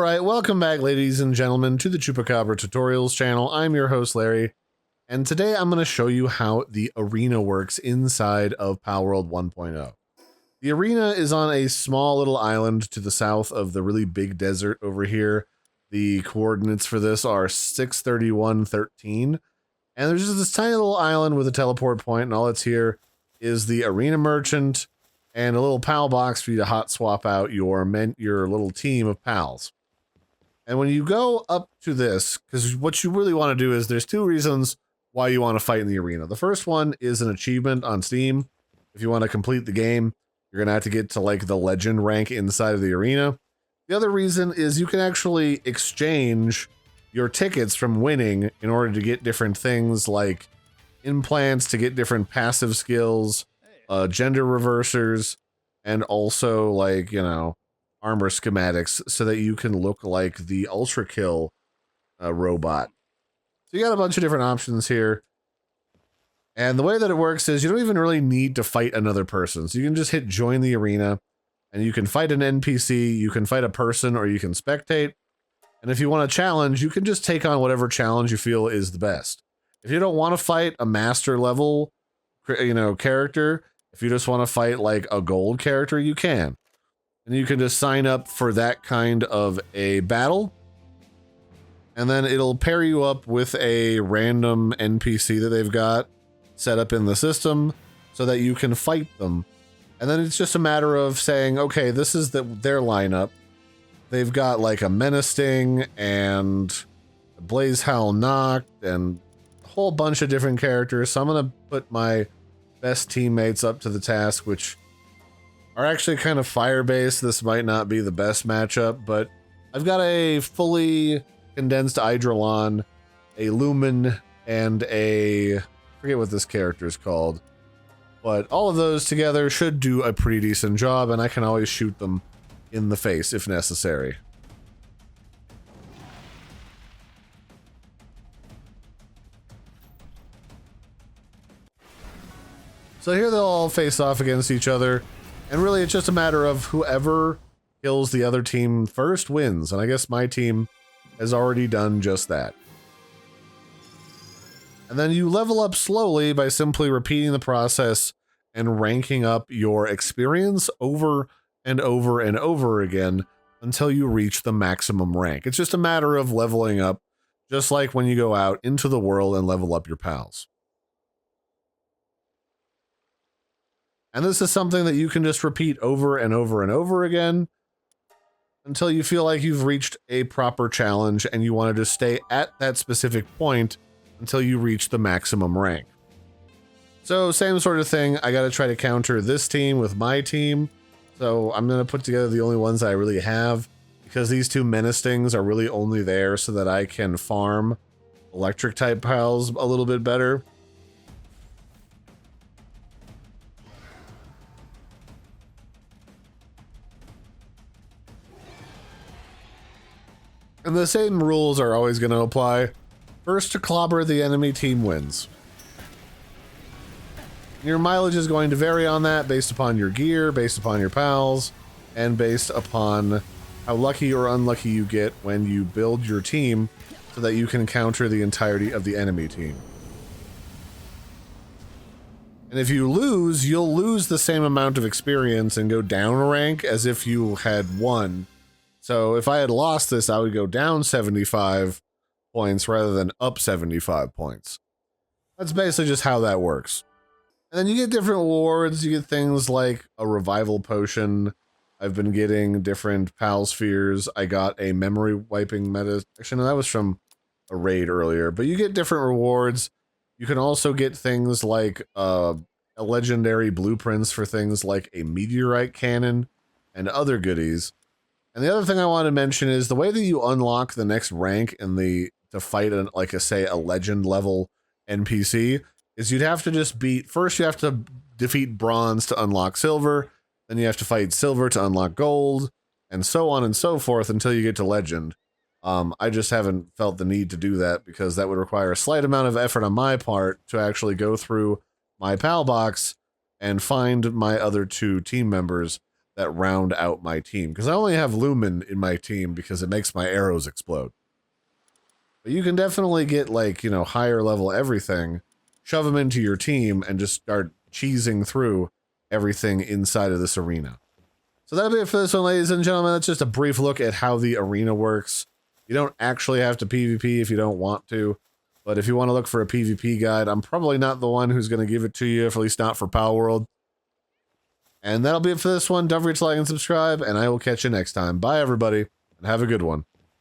Alright, welcome back ladies and gentlemen to the Chupacabra tutorials channel. I'm your host Larry, and today I'm going to show you how the arena works inside of Palworld 1.0. The arena is on a small little island to the south of the really big desert over here. The coordinates for this are 63113, and there's just this tiny little island with a teleport point, and all that's here is the arena merchant and a little pal box for you to hot swap out your little team of pals. And when you go up to this, because what you really want to do is there's two reasons why you want to fight in the arena. The first one is an achievement on Steam. If you want to complete the game, you're going to have to get to like the legend rank inside of the arena. The other reason is you can actually exchange your tickets from winning in order to get different things like implants, to get different passive skills, gender reversers, and also like, you know, armor schematics so that you can look like the Ultra Kill robot. So you got a bunch of different options here. And the way that it works is you don't even really need to fight another person. So you can just hit join the arena and you can fight an NPC, you can fight a person, or you can spectate. And if you want a challenge, you can just take on whatever challenge you feel is the best. If you don't want to fight a master level, you know, character, if you just want to fight like a gold character, you can. And you can just sign up for that kind of a battle. And then it'll pair you up with a random NPC that they've got set up in the system so that you can fight them. And then it's just a matter of saying, okay, this is their lineup. They've got like a Menacing and Blaze Howl Knocked and a whole bunch of different characters. So I'm going to put my best teammates up to the task, which are actually kind of fire-based. This might not be the best matchup, but I've got a fully condensed Eidrolon, a Lumen, and I forget what this character is called. But all of those together should do a pretty decent job, and I can always shoot them in the face if necessary. So here they'll all face off against each other. And really, it's just a matter of whoever kills the other team first wins. And I guess my team has already done just that. And then you level up slowly by simply repeating the process and ranking up your experience over and over and over again until you reach the maximum rank. It's just a matter of leveling up, just like when you go out into the world and level up your pals. And this is something that you can just repeat over and over and over again until you feel like you've reached a proper challenge and you want to just stay at that specific point until you reach the maximum rank. So same sort of thing. I got to try to counter this team with my team. So I'm going to put together the only ones I really have, because these two Menacings are really only there so that I can farm electric type pals a little bit better. And the same rules are always going to apply. First to clobber the enemy team wins. Your mileage is going to vary on that based upon your gear, based upon your pals, and based upon how lucky or unlucky you get when you build your team so that you can counter the entirety of the enemy team. And if you lose, you'll lose the same amount of experience and go down a rank as if you had won. So if I had lost this, I would go down 75 points rather than up 75 points. That's basically just how that works. And then you get different rewards. You get things like a revival potion. I've been getting different pal spheres. I got a memory wiping meta. Actually, no, that was from a raid earlier. But you get different rewards. You can also get things like a legendary blueprints for things like a meteorite cannon and other goodies. And the other thing I want to mention is the way that you unlock the next rank in to fight like a legend level NPC is you'd have to just first you have to defeat bronze to unlock silver, then you have to fight silver to unlock gold, and so on and so forth until you get to legend. I just haven't felt the need to do that because that would require a slight amount of effort on my part to actually go through my pal box and find my other two team members that round out my team. Because I only have Lumen in my team because it makes my arrows explode. But you can definitely get, like, you know, higher level everything, shove them into your team, and just start cheesing through everything inside of this arena. So that'll be it for this one, ladies and gentlemen. That's just a brief look at how the arena works. You don't actually have to PvP if you don't want to. But if you want to look for a PvP guide, I'm probably not the one who's going to give it to you, at least not for Palworld. And that'll be it for this one. Don't forget to like and subscribe, and I will catch you next time. Bye, everybody, and have a good one.